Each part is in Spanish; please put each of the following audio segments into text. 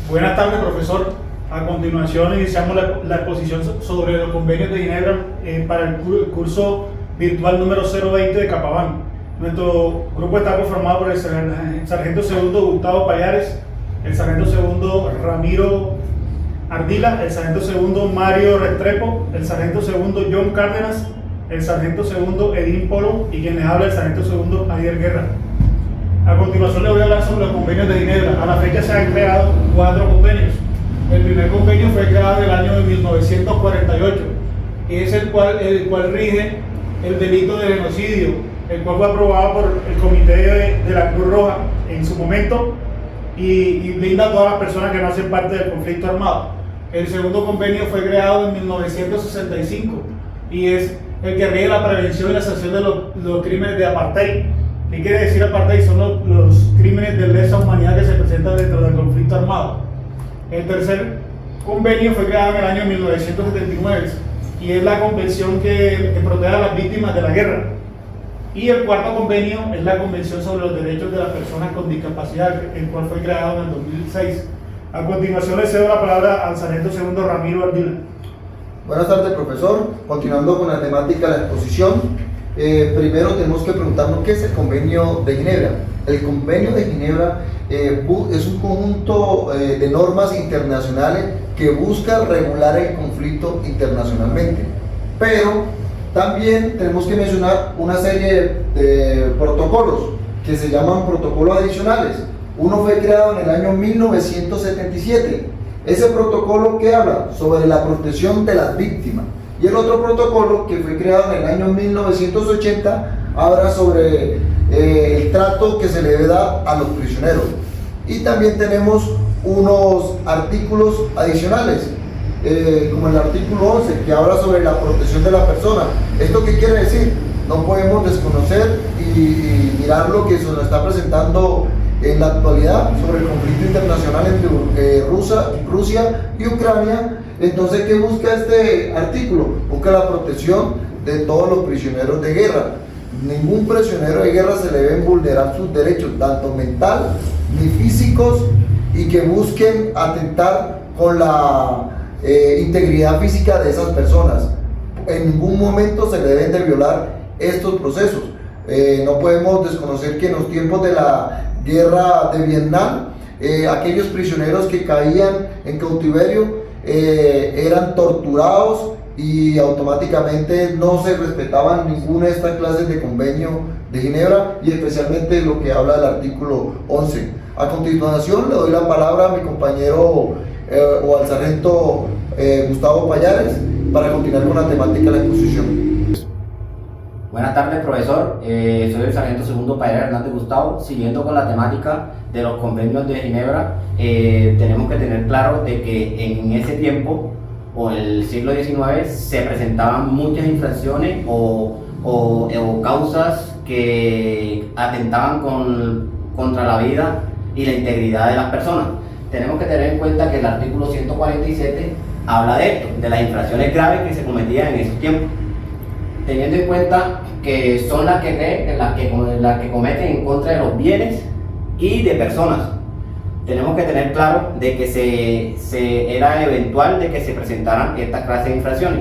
Buenas tardes, profesor. A continuación iniciamos la exposición sobre los convenios de Ginebra para el curso virtual número 020 de Capabán. Nuestro grupo está conformado por el sargento segundo Gustavo Payares, el sargento segundo Ramiro Ardila, el sargento segundo Mario Restrepo, el sargento segundo John Cárdenas, el sargento segundo Edín Polo y quien les habla el sargento segundo Javier Guerra. A continuación les voy a hablar sobre los convenios de Ginebra. A la fecha se han creado 4 convenios. El primer convenio fue creado en el año de 1948 y es el cual rige el delito de genocidio, el cual fue aprobado por el Comité de la Cruz Roja en su momento y blinda a todas las personas que no hacen parte del conflicto armado. El segundo convenio fue creado en 1965 y es el que rige la prevención y la sanción de los crímenes de apartheid. ¿Qué quiere decir apartheid? Son los crímenes de lesa humanidad que se presentan dentro del conflicto armado. El tercer convenio fue creado en el año 1979 y es la convención que protege a las víctimas de la guerra. Y el cuarto convenio es la Convención sobre los Derechos de las Personas con Discapacidad, el cual fue creado en el 2006. A continuación le cedo la palabra al sargento segundo Ramiro Ardila. Buenas tardes, profesor. Continuando con la temática de la exposición, primero tenemos que preguntarnos qué es el Convenio de Ginebra. El Convenio de Ginebra es un conjunto de normas internacionales que busca regular el conflicto internacionalmente, pero también tenemos que mencionar una serie de protocolos que se llaman protocolos adicionales. Uno fue creado en el año 1977. Ese protocolo que habla sobre la protección de las víctimas, y el otro protocolo que fue creado en el año 1980 habla sobre el trato que se le debe dar a los prisioneros. Y también tenemos unos artículos adicionales, como el artículo 11, que habla sobre la protección de la persona. ¿Esto qué quiere decir? No podemos desconocer y mirar lo que se nos está presentando en la actualidad sobre el conflicto internacional entre Rusia y Ucrania. Entonces, ¿qué busca este artículo? Busca la protección de todos los prisioneros de guerra. Ningún prisionero de guerra se le deben vulnerar sus derechos, tanto mental ni físicos, y que busquen atentar con la integridad física de esas personas. En ningún momento se le deben de violar estos procesos. No podemos desconocer que en los tiempos de la guerra de Vietnam, aquellos prisioneros que caían en cautiverio eran torturados y automáticamente no se respetaban ninguna de estas clases de convenio de Ginebra, y especialmente lo que habla del artículo 11. A continuación le doy la palabra a mi compañero o al sargento Gustavo Payares para continuar con la temática de la exposición. Buenas tardes, profesor. Soy el sargento segundo Payares Hernández Gustavo. Siguiendo con la temática de los convenios de Ginebra, tenemos que tener claro de que en ese tiempo o en el siglo XIX se presentaban muchas infracciones o causas que atentaban contra la vida y la integridad de las personas. Tenemos que tener en cuenta que el artículo 147 habla de esto, de las infracciones graves que se cometían en esos tiempos, teniendo en cuenta que son las que cometen en contra de los bienes y de personas. Tenemos que tener claro de que era eventual de que se presentaran estas clases de infracciones.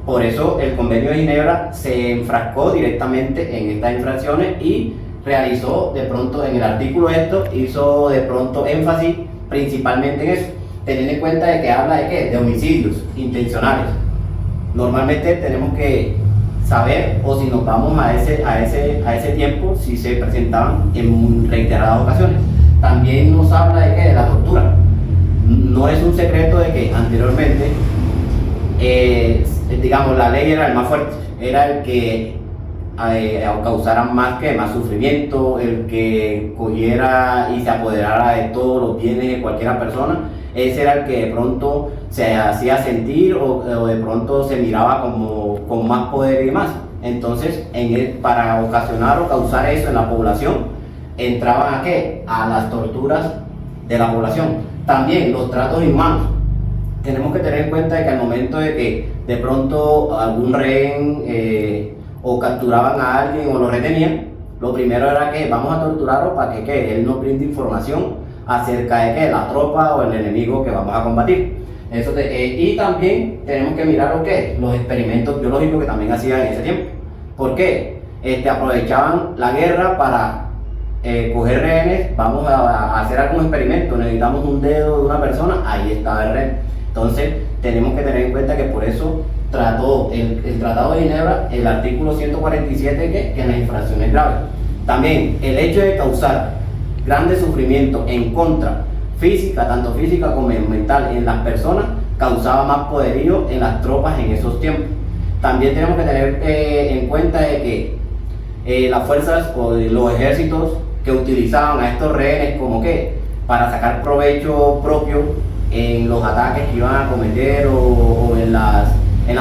Por eso el Convenio de Ginebra se enfrascó directamente en estas infracciones y realizó de pronto en el artículo hizo de pronto énfasis principalmente en eso, teniendo en cuenta de que habla de ¿qué? De homicidios intencionales. Normalmente tenemos que saber, o si nos vamos a ese tiempo, si se presentaban en reiteradas ocasiones. También nos habla de ¿qué? De la tortura. No es un secreto de que anteriormente, digamos, la ley era el más fuerte, era el que causara más sufrimiento, el que cogiera y se apoderara de todos los bienes de cualquier persona. Ese era el que de pronto se hacía sentir o de pronto se miraba como con más poder y demás. Entonces, para ocasionar o causar eso en la población, entraban ¿a qué? A las torturas de la población. También los tratos inhumanos. Tenemos que tener en cuenta de que al momento de que de pronto algún rehén o capturaban a alguien o lo retenían, lo primero era que vamos a torturarlo para que él nos brinde información acerca de que la tropa o el enemigo que vamos a combatir. Y también tenemos que mirar los experimentos biológicos que también hacían en ese tiempo. ¿Por qué? Aprovechaban la guerra para coger rehenes. Vamos a hacer algún experimento, necesitamos un dedo de una persona, ahí estaba el rehén. Entonces tenemos que tener en cuenta que por eso trató el Tratado de Ginebra, el artículo 147, que las infracciones graves. También el hecho de causar grandes sufrimientos en contra física, tanto física como mental, en las personas, causaba más poderío en las tropas en esos tiempos. También tenemos que tener en cuenta de que las fuerzas o los ejércitos que utilizaban a estos rehenes como que para sacar provecho propio en los ataques que iban a cometer o en las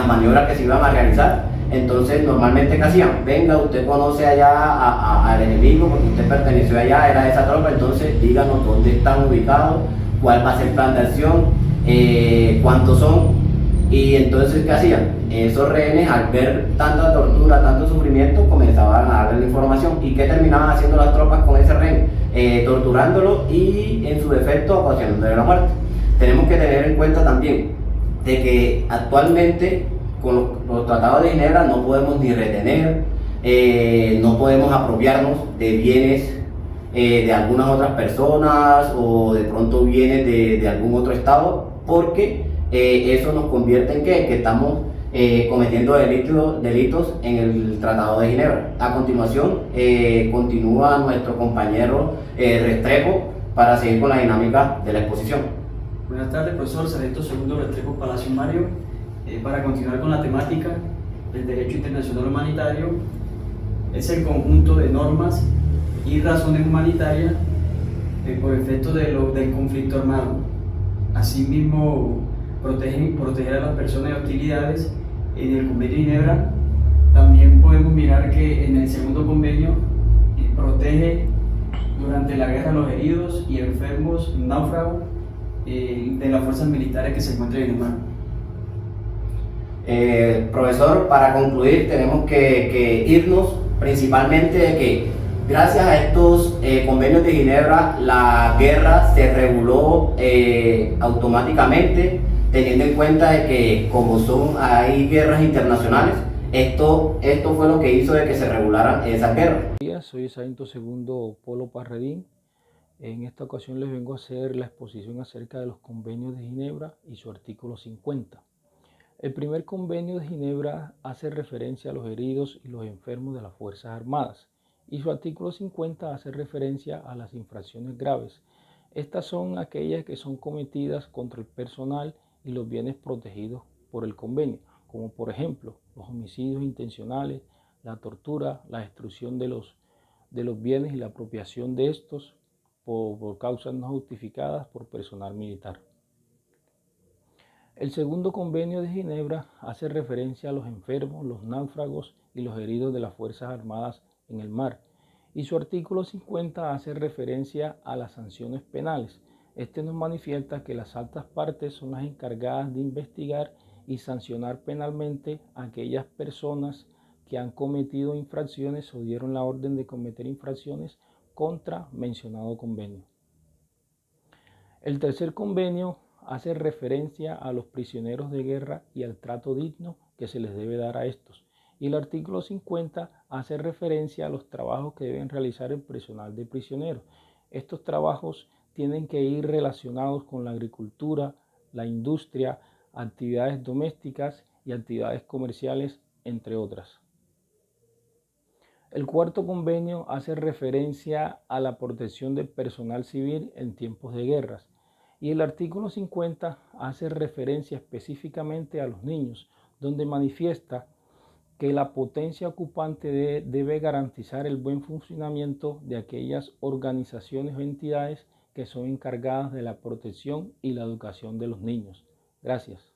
maniobras que se iban a realizar. Entonces normalmente ¿qué hacían? Venga, usted conoce allá al enemigo porque usted perteneció allá, era de esa tropa, entonces díganos dónde están ubicados, cuál va a ser el plan de acción, cuántos son. Y entonces ¿qué hacían? Esos rehenes, al ver tanta tortura, tanto sufrimiento, comenzaban a darle la información. ¿Y qué terminaban haciendo las tropas con ese rehén? Torturándolo y en su defecto ocasionándole la muerte. Tenemos que tener en cuenta también de que actualmente con los tratados de Ginebra no podemos ni retener, no podemos apropiarnos de bienes de algunas otras personas o de pronto bienes de algún otro estado, porque eso nos convierte en que estamos cometiendo delitos en el Tratado de Ginebra. A continuación continúa nuestro compañero Restrepo para seguir con la dinámica de la exposición. Buenas tardes, profesor Sargento Segundo Restrepo Palacio Mario. Para continuar con la temática, el derecho internacional humanitario es el conjunto de normas y razones humanitarias por efecto del conflicto armado. Asimismo, proteger a las personas de hostilidades. En el convenio de Ginebra también podemos mirar que en el segundo convenio protege durante la guerra a los heridos y enfermos náufragos de las fuerzas militares que se encuentran en el mar. Profesor, para concluir tenemos que irnos principalmente de que gracias a estos convenios de Ginebra la guerra se reguló automáticamente, teniendo en cuenta de que como hay guerras internacionales, esto fue lo que hizo de que se regularan esas guerras. Soy el sargento segundo Polo Parredín. En esta ocasión les vengo a hacer la exposición acerca de los convenios de Ginebra y su artículo 50. El primer convenio de Ginebra hace referencia a los heridos y los enfermos de las Fuerzas Armadas y su artículo 50 hace referencia a las infracciones graves. Estas son aquellas que son cometidas contra el personal y los bienes protegidos por el convenio, como por ejemplo los homicidios intencionales, la tortura, la destrucción de los bienes y la apropiación de estos por causas no justificadas por personal militar. El segundo convenio de Ginebra hace referencia a los enfermos, los náufragos y los heridos de las Fuerzas Armadas en el mar, y su artículo 50 hace referencia a las sanciones penales. Este nos manifiesta que las altas partes son las encargadas de investigar y sancionar penalmente a aquellas personas que han cometido infracciones o dieron la orden de cometer infracciones contra mencionado convenio. El tercer convenio hace referencia a los prisioneros de guerra y al trato digno que se les debe dar a estos. Y el artículo 50 hace referencia a los trabajos que deben realizar el personal de prisioneros. Estos trabajos tienen que ir relacionados con la agricultura, la industria, actividades domésticas y actividades comerciales, entre otras. El cuarto convenio hace referencia a la protección del personal civil en tiempos de guerras. Y el artículo 50 hace referencia específicamente a los niños, donde manifiesta que la potencia ocupante debe garantizar el buen funcionamiento de aquellas organizaciones o entidades que son encargadas de la protección y la educación de los niños. Gracias.